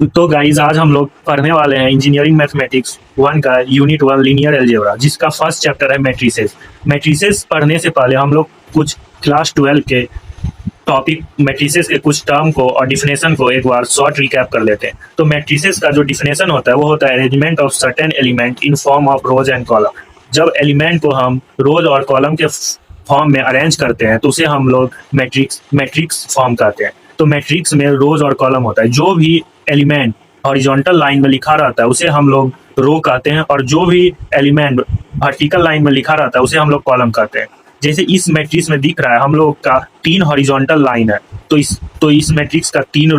तो गाइज आज हम लोग पढ़ने वाले हैं इंजीनियरिंग मैथमेटिक्स 1 का यूनिट 1 लीनियर अलजेब्रा, जिसका फर्स्ट चैप्टर है मैट्रिसेस। मैट्रिसेस पढ़ने से पहले हम लोग कुछ क्लास 12 के टॉपिक मैट्रिसेस के कुछ टर्म को और डिफिनेशन को एक बार शॉर्ट रिकैप कर लेते हैं। तो मैट्रिसेस का जो डिफिनेशन होता है वो होता है arrangement of certain element in form of rose and column. जब एलिमेंट को हम रोज और कॉलम के फॉर्म में अरेंज करते हैं तो उसे हम लोग मैट्रिक्स फॉर्म कहते हैं। तो मैट्रिक्स में रोज और कॉलम होता है। जो भी एलिमेंट हॉरिजॉन्टल लाइन में लिखा रहता है उसे हम लोग रो कहते हैं, और जो भी एलिमेंट वर्टिकल लाइन में लिखा रहता है उसे हम लोग कॉलम कहते हैं। जैसे इस मैट्रिक्स में दिख रहा है हम लोग का 3 हॉरिजॉन्टल लाइन है, तो इस मैट्रिक्स का 3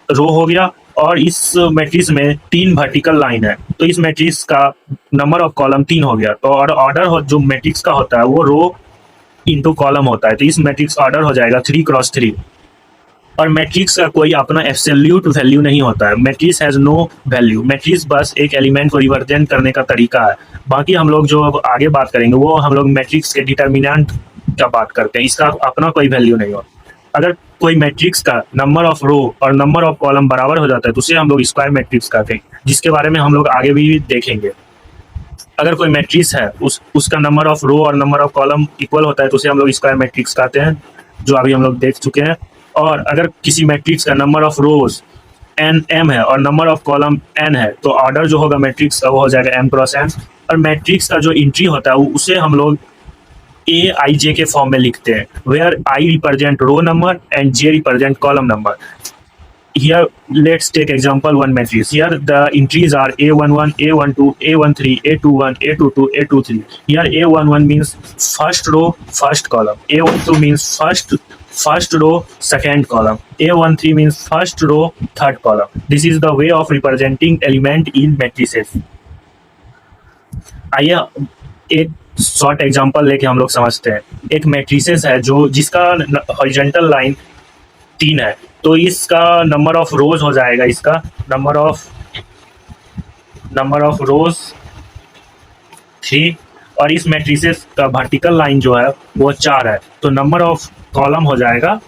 रो हो गया, और इस मैट्रिक्स में 3 वर्टिकल लाइन है, तो इस मैट्रिक्स का नंबर ऑफ कॉलम 3 हो गया। तो और ऑर्डर जो मैट्रिक्स का होता है वो रो इंटू कॉलम होता है, तो इस मैट्रिक्स का ऑर्डर हो जाएगा 3x3। और मैट्रिक्स का कोई अपना एब्सोल्यूट वैल्यू नहीं होता है। Matrix has no value. Matrix बस एक एलिमेंट को रिप्रेजेंट करने का तरीका है। बाकी हम लोग जो अब आगे बात करेंगे वो हम लोग मैट्रिक्स के डिटर्मिनेंट का बात करते हैं, इसका अपना कोई वैल्यू नहीं होता। अगर कोई मैट्रिक्स का नंबर ऑफ रो और नंबर ऑफ कॉलम बराबर हो जाता है तो उसे हम लोग स्क्वायर मैट्रिक्स कहते हैं, जिसके बारे में हम लोग आगे भी देखेंगे। अगर कोई मैट्रिक्स है उसका नंबर ऑफ रो और नंबर ऑफ कॉलम इक्वल होता है तो उसे हम लोग स्क्वायर मैट्रिक्स कहते हैं, जो अभी हम लोग देख चुके हैं। और अगर किसी मैट्रिक्स का number of rows n m है और नंबर ऑफ कॉलम एन है तो ऑर्डर जो होगा मैट्रिक्स का वो हो जाएगा m क्रॉस n। और मैट्रिक्स का जो एंट्री होता है उसे हम लोग ए आई जे के फॉर्म में लिखते हैं, where i represent row number and j represent column number. Here let's take example one matrix. Here the entries are A11, A12, A13, A21, A22, A23. Here A11 means first row, first column. A12 means first row, second column. A13 means first row, third column. This is the way of representing element in matrices. आइए एक short example लेके हम लोग समझते हैं। एक matrices है जो जिसका हॉरिजॉन्टल लाइन 3 है, तो इसका नंबर ऑफ रोज हो जाएगा, इसका नंबर ऑफ रोज 3, और इस मैट्रिसेस का वर्टिकल लाइन जो है वो 4 है, तो नंबर ऑफ कॉलम हो जाएगा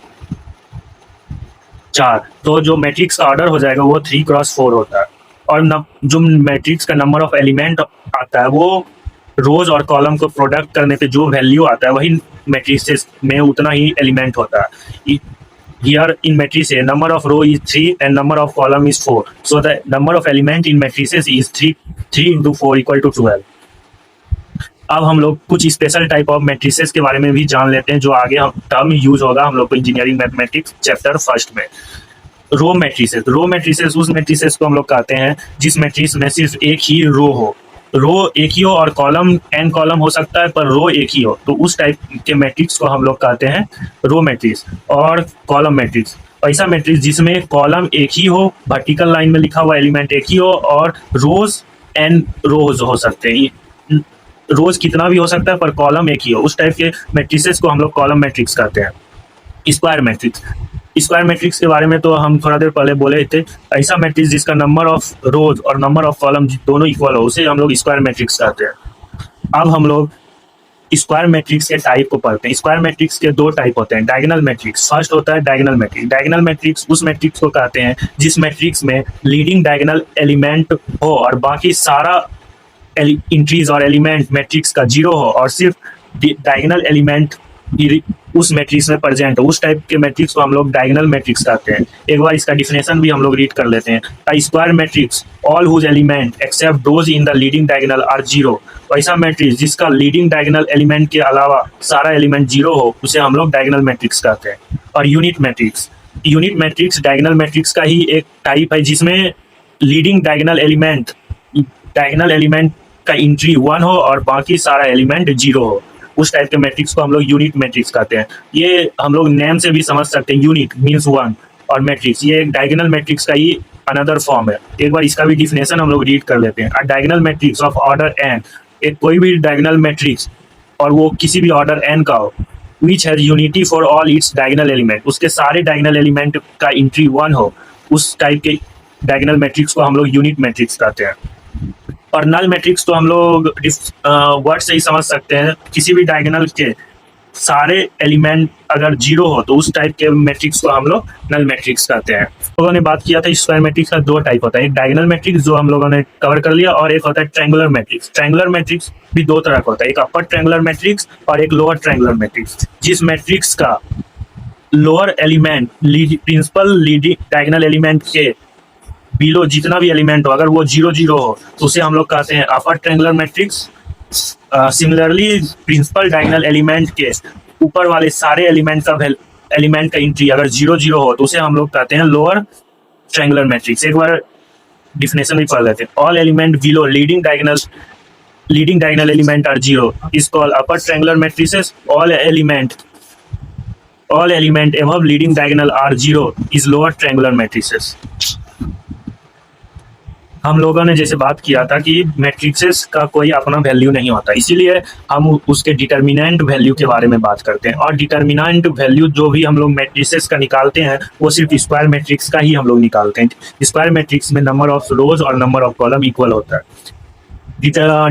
4। तो जो मैट्रिक्स का ऑर्डर हो जाएगा वो 3x4 होता है। और जो मैट्रिक्स का नंबर ऑफ एलिमेंट आता है वो रोज और कॉलम को प्रोडक्ट करने पे जो वैल्यू आता है वही मैट्रिसेस में उतना ही एलिमेंट होता है। Here in matrices, number of row is 3 and number of column is 4. So the number of element in matrices is 3 into 4 equal to 12. अब हम लोग कुछ स्पेशल टाइप ऑफ मैट्रिसेस के बारे में भी जान लेते हैं, जो आगे टर्म यूज होगा हम लोग को इंजीनियरिंग मैथमेटिक्स चैप्टर फर्स्ट में। रो मैट्रिसेस उस मैट्रिसेस को हम लोग कहते हैं जिस मैट्रिक्स में सिर्फ एक ही रो एक ही हो और कॉलम n कॉलम हो सकता है पर रो एक ही हो, तो उस टाइप के मैट्रिक्स को हम लोग कहते हैं रो मैट्रिक्स। और कॉलम मैट्रिक्स ऐसा मैट्रिक्स जिसमें कॉलम एक ही हो, वर्टिकल लाइन में लिखा हुआ एलिमेंट एक ही हो, और रोज n रोज हो सकते हैं, रोज कितना भी हो सकता है पर कॉलम एक ही हो, उस टाइप के मैट्रिसेस को हम लोग कॉलम मैट्रिक्स कहते हैं। स्क्वायर मैट्रिक्स के बारे में तो हम थोड़ा देर पहले बोले थे। ऐसा मैट्रिक्स जिसका नंबर ऑफ रोज और नंबर ऑफ कॉलम दोनों इक्वल हो उसे हम लोग स्क्वायर मैट्रिक्स कहते हैं। अब हम लोग स्क्वायर मैट्रिक्स के टाइप को पढ़ते हैं। स्क्वायर मैट्रिक्स के 2 टाइप होते हैं। डायगोनल मैट्रिक्स फर्स्ट होता है डायगोनल मैट्रिक्स उस मैट्रिक्स को कहते हैं जिस मैट्रिक्स में लीडिंग डायगोनल एलिमेंट हो और बाकी सारा एंट्रीज और एलिमेंट मैट्रिक्स का 0 हो, और सिर्फ डायगोनल एलिमेंट उस मैट्रिक्स में प्रेजेंट हो, उस टाइप के मैट्रिक्स को हम लोग डायगोनल मैट्रिक्स कहते हैं। एक बार इसका डिफिनेशन भी हम लोग रीड कर लेते हैं। A square matrix all whose element except those in the leading diagonal are 0। ऐसा मैट्रिक्स जिसका लीडिंग डायगोनल एलिमेंट के अलावा सारा एलिमेंट 0 हो उसे हम लोग डायगोनल मैट्रिक्स कहते हैं। और यूनिट मैट्रिक्स डायगोनल मैट्रिक्स का ही एक टाइप है जिसमें लीडिंग डायगोनल एलिमेंट का एंट्री 1 हो और बाकी सारा एलिमेंट 0 हो, उस टाइप के मैट्रिक्स को हम लोग यूनिट मैट्रिक्स कहते हैं। ये हम लोग नेम से भी समझ सकते हैं, यूनिट मीन्स 1, और मैट्रिक्स ये एक डायगोनल मैट्रिक्स का ही अनदर फॉर्म है। एक बार इसका भी डिफिनेशन हम लोग रीड कर लेते हैं। अ diagonal matrix of order n, एक कोई भी डायगोनल मैट्रिक्स और वो किसी भी ऑर्डर n का हो, which has unity for all its diagonal element, उसके सारे डायगोनल एलिमेंट का एंट्री 1 हो, उस टाइप के डायगोनल मैट्रिक्स को हम लोग यूनिट मैट्रिक्स कहते हैं। और नल मैट्रिक्स तो हम लोग वर्ड से ही समझ सकते हैं, किसी भी डायगोनल के सारे एलिमेंट अगर जीरो हो तो उस टाइप के मैट्रिक्स को हम लोग नल मैट्रिक्स कहते हैं। लोगों ने बात किया था स्क्वायर मैट्रिक्स का दो टाइप होता है, एक डायगोनल मैट्रिक्स जो हम लोगों ने कवर कर लिया, और एक होता है ट्रायंगुलर मैट्रिक्स। ट्रायंगुलर मैट्रिक्स भी दो तरह का होता है, एक अपर ट्रायंगुलर मैट्रिक्स और एक लोअर ट्रायंगुलर मैट्रिक्स। जिस मैट्रिक्स का lower element principal leading diagonal element के बिलो जितना भी एलिमेंट हो अगर वो जीरो जीरो हो तो उसे हम लोग कहते हैं upper triangular matrix. Similarly principal diagonal element के ऊपर वाले सारे एलिमेंट का एंट्री अगर जीरो जीरो हो तो उसे हम लोग कहते हैं लोअर ट्रायंगुलर मैट्रिक्स। एक बार डिफिनेशन भी पढ़ लेते हैं। All element below leading diagonal element are zero is called upper triangular matrices. all element above leading diagonal are zero is lower triangular matrices। हम लोगों ने जैसे बात किया था कि मैट्रिसेस का कोई अपना वैल्यू नहीं होता, इसीलिए हम उसके डिटर्मिनेंट वैल्यू के बारे में बात करते हैं। और डिटर्मिनेंट वैल्यू जो भी हम लोग मैट्रिसेस का निकालते हैं वो सिर्फ स्क्वायर मैट्रिक्स का ही हम लोग निकालते हैं। स्क्वायर मैट्रिक्स में नंबर ऑफ रोज और नंबर ऑफ कॉलम इक्वल होता है।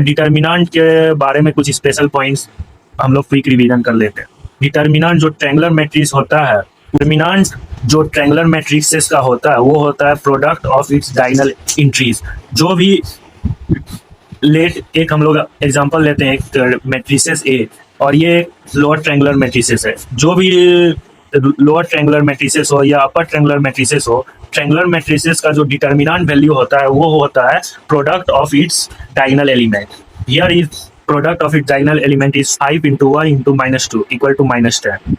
डिटर्मिनेंट के बारे में कुछ स्पेशल पॉइंट्स हम लोग क्विक रिवीजन कर लेते हैं। डिटर्मिनेंट जो ट्रायंगुलर मैट्रिक्स होता है, डिटर्मिनेंट जो ट्रायंगुलर मैट्रिक्सेस का होता है वो होता है product of its diagonal entries. जो भी एक हम लोग एग्जांपल लेते हैं, एक मैट्रिसेस ए और ये लोअर ट्रायंगुलर मैट्रिसेस है। जो भी लोअर ट्रायंगुलर मैट्रिसेस हो या अपर ट्रायंगुलर मैट्रिसेस हो, ट्रायंगुलर मैट्रिसेस का जो डिटर्मिनेंट वैल्यू होता है वो होता है product of its diagonal element. Here is product of its diagonal element is 5 into 1 into -2 equal to -10।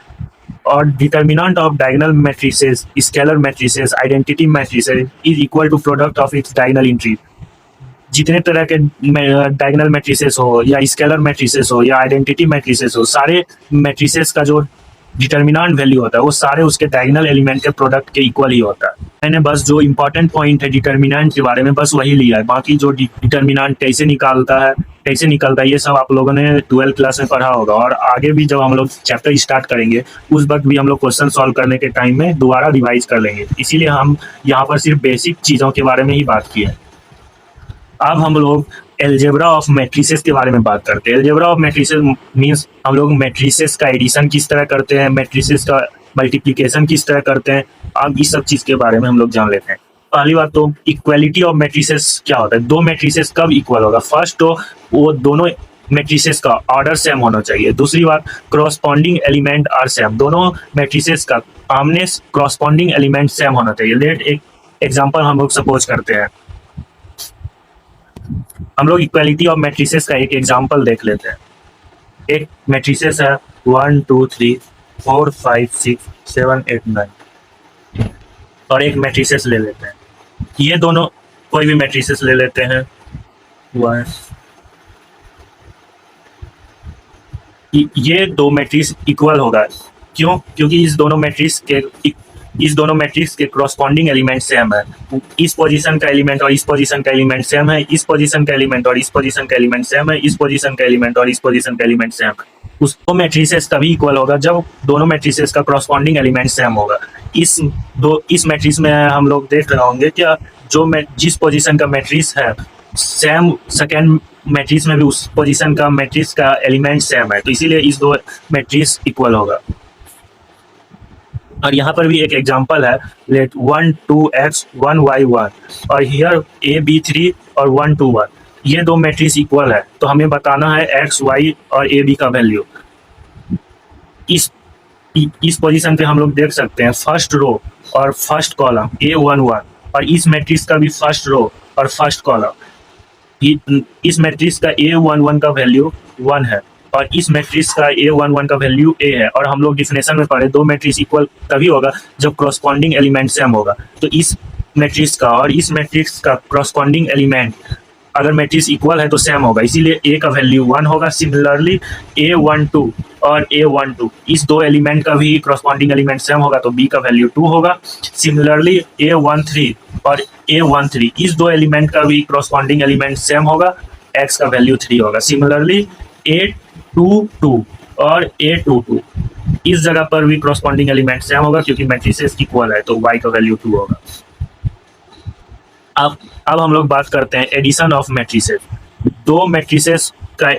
और determinant of diagonal matrices, scalar matrices, identity matrices is equal to product of its diagonal entry। जितने तरह के diagonal matrices हो या scalar matrices हो या identity matrices हो, सारे मैट्रिसेस का जो डिटर्मिनेंट वैल्यू होता है वो सारे उसके डायगोनल एलिमेंट के प्रोडक्ट के इक्वल ही होता है। मैंने बस जो इंपॉर्टेंट पॉइंट है डिटर्मिनेंट के बारे में बस वही लिया है, बाकी जो डिटर्मिनेंट कैसे निकलता है ये सब आप लोगों ने 12th क्लास में पढ़ा होगा। और आगे भी जब हम लोग चैप्टर स्टार्ट करेंगे उस वक्त भी हम लोग क्वेश्चन सॉल्व करने के टाइम में दोबारा रिवाइज कर लेंगे, इसीलिए हम यहाँ पर सिर्फ बेसिक चीज़ों के बारे में ही बात की है। अब हम लोग एलजेब्रा ऑफ मैट्रिसेस के बारे में बात करते हैं। एलजेब्रा ऑफ मैट्रिसेस मींस हम लोग मैट्रिसेस का एडिशन किस तरह करते हैं, मैट्रिसेस का मल्टीप्लिकेशन किस तरह करते हैं, अब इस सब चीज़ के बारे में हम लोग जान लेते हैं। पहली बात तो इक्वलिटी ऑफ मैट्रिसेस क्या होता है, दो मैट्रिसेस कब इक्वल होगा। फर्स्ट तो वो दोनों मैट्रिसेस का ऑर्डर सेम होना चाहिए। दूसरी बात क्रॉसपॉन्डिंग एलिमेंट आर सेम, दोनों मैट्रिसेस का आमने क्रॉसपॉन्डिंग एलिमेंट सेम होना चाहिए। लेट एक एग्जांपल हम लोग सपोज करते हैं, हम लोग इक्वालिटी ऑफ मैट्रिसेस का एक एग्जांपल देख लेते हैं। एक मैट्रिसेस है 1 2 3 4 5 6 7 8 9 और एक मैट्रिसेस ले लेते हैं। ये दोनों कोई भी मैट्रिसेस ले लेते हैं, ये दो मैट्रिक्स इक्वल होगा। क्यों? क्योंकि इस दोनों मैट्रिक्स के क्रॉसपॉन्डिंग एलिमेंट सेम है। इस पोजीशन का एलिमेंट और इस पोजीशन का एलिमेंट सेम है, इस पोजीशन का एलिमेंट और इस पोजीशन का एलिमेंट सेम है, इस पोजीशन का एलिमेंट और इस पोजीशन का एलिमेंट सेम है। उसको मैट्रिसेस तभी इक्वल होगा जब दोनों मैट्रिसेस का क्रॉसपॉन्डिंग एलिमेंट सेम होगा। इस मैट्रिक्स में हम लोग देख रहे होंगे क्या जिस पोजीशन का मैट्रिक्स है सेम सेकेंड मैट्रिक्स में भी उस पोजीशन का मैट्रिक्स का एलिमेंट सेम है, तो इसीलिए इस दो मैट्रिक्स इक्वल होगा। और यहाँ पर भी एक एग्जांपल है, लेट 1 2x 1 y 1 और हियर a b 3 और 1 2 1, ये दो मैट्रिक्स इक्वल है तो हमें बताना है x y और a b का वैल्यू। इस पोजीशन पे हम लोग देख सकते हैं फर्स्ट रो और फर्स्ट कॉलम a11 और इस मैट्रिक्स का भी फर्स्ट रो और फर्स्ट कॉलम। इस मैट्रिक्स का a11 का वैल्यू 1 है और इस मैट्रिक्स का a11 का वैल्यू a है। और हम लोग डिफिनेशन में पढ़े दो मैट्रिक्स इक्वल तभी होगा जब क्रॉसपॉन्डिंग एलिमेंट सेम होगा। तो इस मैट्रिक्स का और इस मैट्रिक्स का क्रॉसपॉन्डिंग एलिमेंट अगर मैट्रिक्स इक्वल है तो सेम होगा, इसीलिए a का वैल्यू 1 होगा। सिमिलरली a12 और a12 इस दो एलिमेंट का भी क्रॉसपॉन्डिंग एलिमेंट सेम होगा तो b का वैल्यू 2 होगा। सिमिलरली a13 और a13 इस दो एलिमेंट का भी क्रॉसपॉन्डिंग एलिमेंट सेम होगा, x का वैल्यू 3 होगा। सिमिलरली a22 और a22 इस जगह पर भी क्रॉसपॉन्डिंग एलिमेंट सेम होगा क्योंकि मैट्रिसेस इक्वल है तो y का वैल्यू 2 होगा। अब हम लोग बात करते हैं एडिशन ऑफ मैट्रिसेस। दो मैट्रिसेस का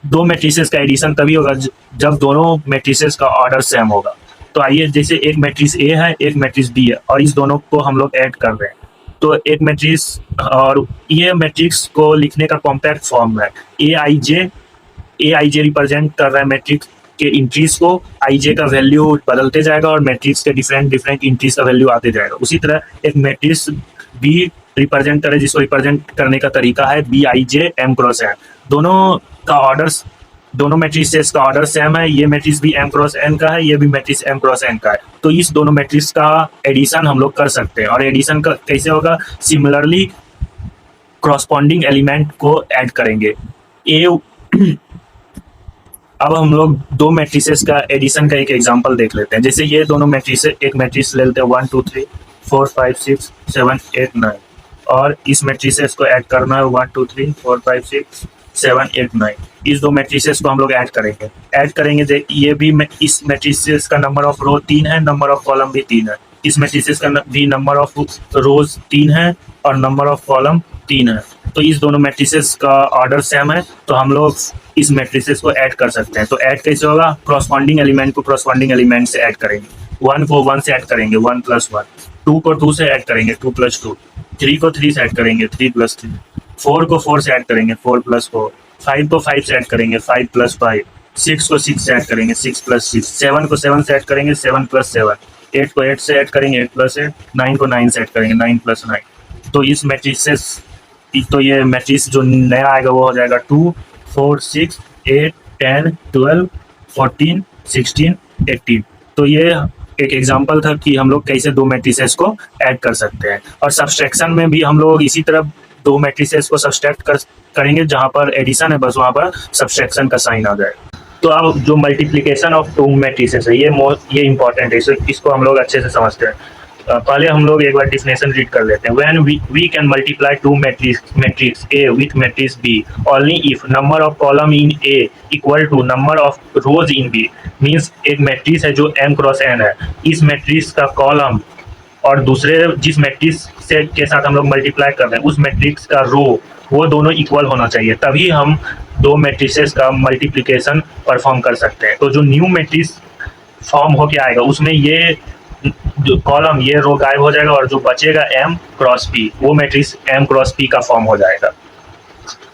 दो मैट्रिसेस का एडिशन तभी होगा जब दोनों मैट्रिसेस का ऑर्डर सेम होगा। तो आइए, जैसे एक मैट्रिक्स ए है, एक मैट्रिक्स बी है, और इस दोनों को हम लोग ऐड कर रहे हैं। तो एक मैट्रिक्स, और ये मैट्रिक्स को लिखने का कॉम्पैक्ट फॉर्म है ए आई जे रिप्रेजेंट कर रहा है मैट्रिक्स के इंट्रीज को। आई जे का वैल्यू बदलते जाएगा और मैट्रिक्स के डिफरेंट डिफरेंट इंट्रीज का वैल्यू आते जाएगा। उसी तरह एक मैट्रिक्स बी रिप्रेजेंट करे, जिसको रिप्रेजेंट करने का तरीका है B I J M cross N. दोनों का ऑर्डर, दोनों मैट्रिसेस का ऑर्डर सेम है। ये मैट्रिक्स भी एम क्रॉस एन का है, ये भी मैट्रिक्स एम क्रॉस एन का है। तो इस दोनों मैट्रिक्स का एडिशन हम लोग कर सकते हैं। और एडिशन का कैसे होगा? सिमिलरली क्रॉसपॉन्डिंग एलिमेंट को ऐड करेंगे। ए अब हम लोग दो मैट्रिसेस का एडिशन का एक एग्जांपल देख लेते हैं। जैसे ये दोनों मैट्रिस, एक मैट्रिक्स ले लेते हैं 1 2 3 4 5 6 7 8 9, और इस मैट्रिसेस को ऐड करना है 1 2 3 4 5 6 7 8 9। इस दो मैट्रिसेस को हम लोग ऐड करेंगे ये भी इस मैट्रिसेस का नंबर ऑफ रो 3 है, नंबर ऑफ कॉलम भी 3 है। इस मैट्रिसेस का भी नंबर ऑफ रोज 3 है और नंबर ऑफ कॉलम 3 है। तो इस दोनों मैट्रिसेस का ऑर्डर सेम है, तो हम लोग इस मैट्रिसेस को ऐड कर सकते हैं। तो ऐड कैसे होगा? क्रॉसपॉन्डिंग एलिमेंट को क्रॉसपॉन्डिंग एलिमेंट से ऐड करेंगे। 1 को 1 से ऐड करेंगे, 1 + 1। 2 को 2 से ऐड करेंगे, 2 + 2। 3 को 3 से ऐड करेंगे, 3 + 3। 4 को 4 से ऐड करेंगे, 4 + 4। 5 को 5 से ऐड करेंगे, 5 + 5। 6 को 6 से ऐड करेंगे, 6 + 6। 7 को 7 से ऐड करेंगे, 7 + 7। 8 को 8 से ऐड करेंगे, 8 + 8। 9 को 9 से ऐड करेंगे, 9 + 9। तो इस मैट्रिसेस, तो ये मैट्रिक्स जो नया आएगा वो हो जाएगा 2 4 6 8 10 12 14 16 18। तो ये एक एग्जांपल था कि हम लोग कैसे दो मैट्रिसेस को ऐड कर सकते हैं। और सब्सट्रैक्शन में भी हम लोग इसी तरह दो मैट्रिसेस को सब्सट्रैक्ट करेंगे, जहाँ पर एडिशन है बस वहाँ पर सब्सट्रैक्शन का साइन आ जाएगा। तो अब जो मल्टीप्लिकेशन ऑफ टू मैट्रिसेस है, ये इंपॉर्टेंट है, इसको हम लोग अच्छे से समझते हैं। पहले हम लोग एक बार डिफिनेशन रीड कर लेते हैं। When we can multiply two matrix A with matrix B only if number of column in A equal to number of rows in B. Means एक मैट्रिक्स है जो m क्रॉस n है, इस matrix का column और दूसरे जिस matrix से के साथ हम लोग मल्टीप्लाई कर रहे हैं उस मैट्रिक्स का रो, वो दोनों इक्वल होना चाहिए, तभी हम दो मैट्रिसेस का मल्टीप्लिकेशन परफॉर्म कर सकते हैं। तो जो न्यू मैट्रिक्स फॉर्म होके आएगा उसमें ये जो कॉलम, ये रो गायब हो जाएगा और जो बचेगा m क्रॉस p, वो मैट्रिक्स m क्रॉस p का फॉर्म हो जाएगा।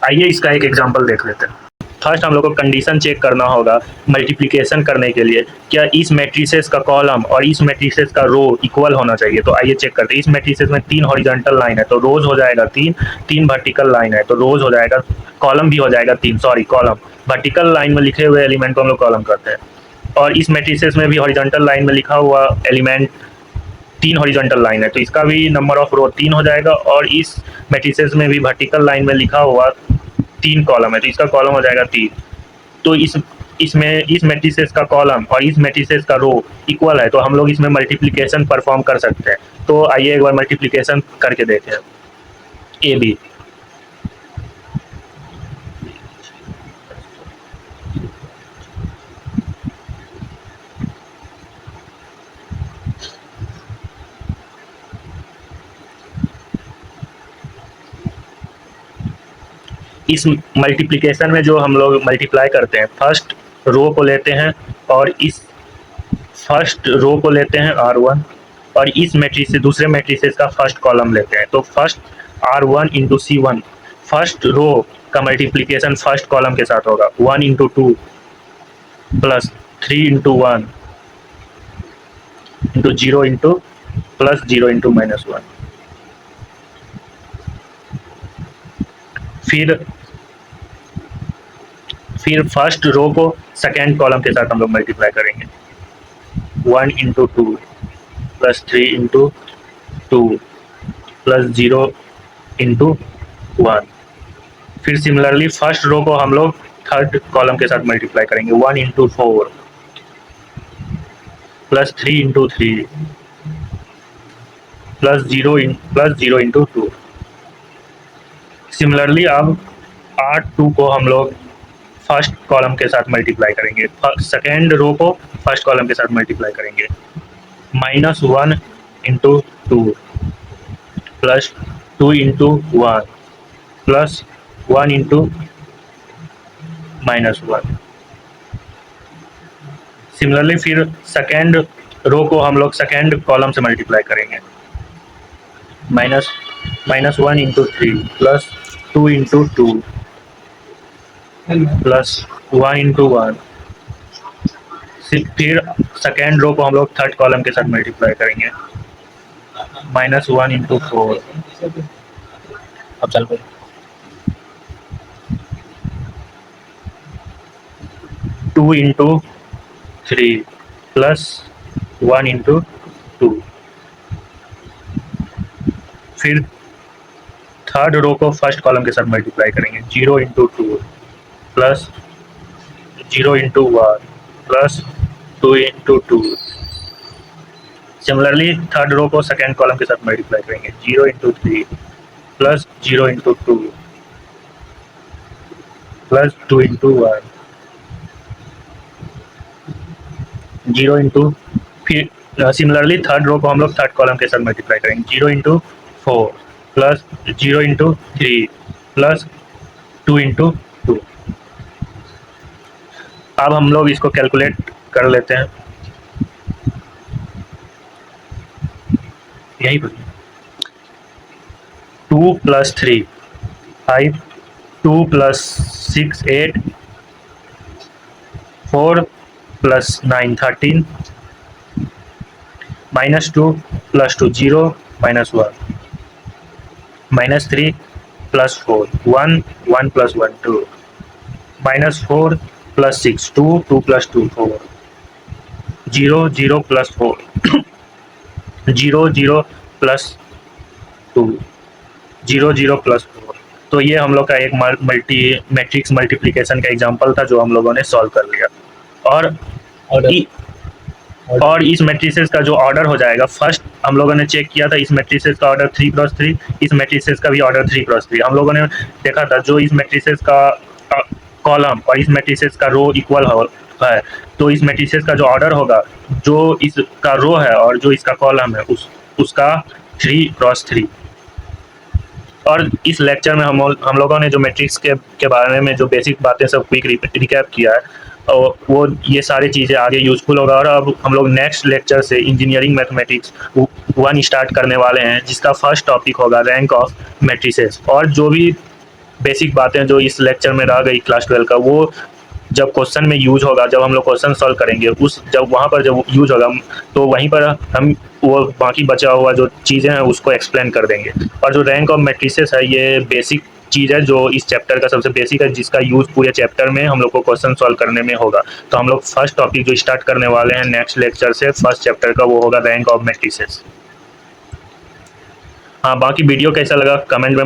आइए इसका एक एग्जांपल देख लेते हैं। फर्स्ट हम लोग को कंडीशन चेक करना होगा मल्टीप्लिकेशन करने के लिए, क्या इस मैट्रिसेस का कॉलम और इस मैट्रिसेस का रो इक्वल होना चाहिए। तो आइए चेक करते हैं। इस मैट्रिसेस में 3 हॉरिजॉन्टल लाइन है तो रोज हो जाएगा 3, 3 वर्टिकल लाइन है तो रोज हो जाएगा, कॉलम भी हो जाएगा 3, सॉरी कॉलम। वर्टिकल लाइन में लिखे हुए एलिमेंट को हम लोग कॉलम करते हैं। और इस मैट्रिसेस में भी हॉरिजॉन्टल लाइन में लिखा हुआ एलिमेंट 3 हॉरिजॉन्टल लाइन है तो इसका भी नंबर ऑफ रो 3 हो जाएगा। और इस मैट्रिसेस में भी वर्टिकल लाइन में लिखा हुआ 3 कॉलम है तो इसका कॉलम हो जाएगा 3। तो इसमें इस मैट्रिसेस का कॉलम और इस मैट्रिसेस का रो इक्वल है तो हम लोग इसमें मल्टीप्लिकेशन परफॉर्म कर सकते हैं। तो आइए एक बार मल्टीप्लिकेशन करके देखें। ए बी, इस मल्टीप्लिकेशन में जो हम लोग मल्टीप्लाई करते हैं, फर्स्ट रो को लेते हैं और इस फर्स्ट रो को लेते हैं R1 और इस मैट्रिक्स से दूसरे मैट्रिसेस का फर्स्ट कॉलम लेते हैं। तो first R1 into C1, first row का मल्टीप्लिकेशन फर्स्ट कॉलम के साथ होगा 1 into 2 plus 3 into 1 into 0 into plus 0 into -1। फिर फर्स्ट रो को सेकेंड कॉलम के साथ हम लोग मल्टीप्लाई करेंगे 1 into 2 plus 3 into 2 plus 0 into 1। फिर सिमिलरली फर्स्ट रो को हम लोग थर्ड कॉलम के साथ मल्टीप्लाई करेंगे 1 into 4 plus 3 into 3 plus 0 into 2। Similarly अब R2 को हम लोग फर्स्ट कॉलम के साथ मल्टीप्लाई करेंगे, सेकेंड रो को फर्स्ट कॉलम के साथ मल्टीप्लाई करेंगे -1 into 2 plus 2 into 1 plus 1 into -1। Similarly फिर सेकेंड रो को हम लोग सेकेंड कॉलम से मल्टीप्लाई करेंगे। -1 into 3 plus 2 into 2 plus 1 into 1। फिर सेकेंड रो को हम लोग थर्ड कॉलम के साथ मल्टीप्लाई करेंगे। -1 इंटू 4। अब चल पे 2 इंटू 3 प्लस 1 इंटू 2। फिर थर्ड रो को फर्स्ट कॉलम के साथ मल्टीप्लाई करेंगे। 0 into 2 plus 0 into 1 plus 2 into 2। Similarly third row को सेकेंड कॉलम के साथ मल्टीप्लाई करेंगे। 0 into 3 plus 0 into 2 plus 2 into 1। 0 into फिर सिमिलरली थर्ड रो को हम लोग थर्ड कॉलम के साथ मल्टीप्लाई करेंगे। 0 into 4 plus 0 into 3 plus 2 into 2। अब हम लोग इसको कैलकुलेट कर लेते हैं। यही पर 2 plus 3 5, 2 plus 6 8, 4 plus 9 13, -2 plus 2 0 -1, -3 plus 4 1 1 plus 1 2, -4 plus 6 2 2 plus 2 4, 0 0 plus 4 0 0 plus 2 0 0 plus 4। तो ये हम लोग का एक मैट्रिक्स मल्टीप्लिकेशन का एग्जांपल था जो हम लोगों ने सॉल्व कर लिया। और इस मैट्रिसेस का जो ऑर्डर हो जाएगा, फर्स्ट हम लोगों ने चेक किया था इस मैट्रिसेस का ऑर्डर 3 क्रॉस 3, इस मैट्रिसेस का भी ऑर्डर 3 क्रॉस 3। हम लोगों ने देखा था जो इस मैट्रिसेस का कॉलम और इस मैट्रिसेस का रो इक्वल है, तो इस मैट्रिसेस का जो ऑर्डर होगा, जो इसका रो है और जो इसका कॉलम है, उसका 3 क्रॉस 3। और इस लेक्चर में हम लोगों ने जो मैट्रिक्स के बारे में जो बेसिक बातें सब क्विक रिकैप किया है, और वो ये सारी चीज़ें आगे यूज़फुल होगा। और अब हम लोग नेक्स्ट लेक्चर से इंजीनियरिंग मैथमेटिक्स 1 स्टार्ट करने वाले हैं, जिसका फर्स्ट टॉपिक होगा रैंक ऑफ मैट्रिसेस। और जो भी बेसिक बातें जो इस लेक्चर में रह गई क्लास 12 का, वो जब क्वेश्चन में यूज होगा, जब हम लोग क्वेश्चन सॉल्व करेंगे, जब वहाँ पर जब यूज होगा, तो वहीं पर हम वो बाकी बचा हुआ जो चीज़ें हैं उसको एक्सप्लेन कर देंगे। और जो रैंक ऑफ मैट्रिसेस है, ये बेसिक चीज़ है जो इस चैप्टर का सबसे बेसिक है, जिसका यूज़ पूरे चैप्टर में हम लोग को क्वेश्चन सॉल्व करने में होगा। तो हम लोग फर्स्ट टॉपिक जो स्टार्ट करने वाले हैं नेक्स्ट लेक्चर से, फर्स्ट चैप्टर का, वो होगा रैंक ऑफ मैट्रिसेस। हाँ, बाकी वीडियो कैसा लगा कमेंट में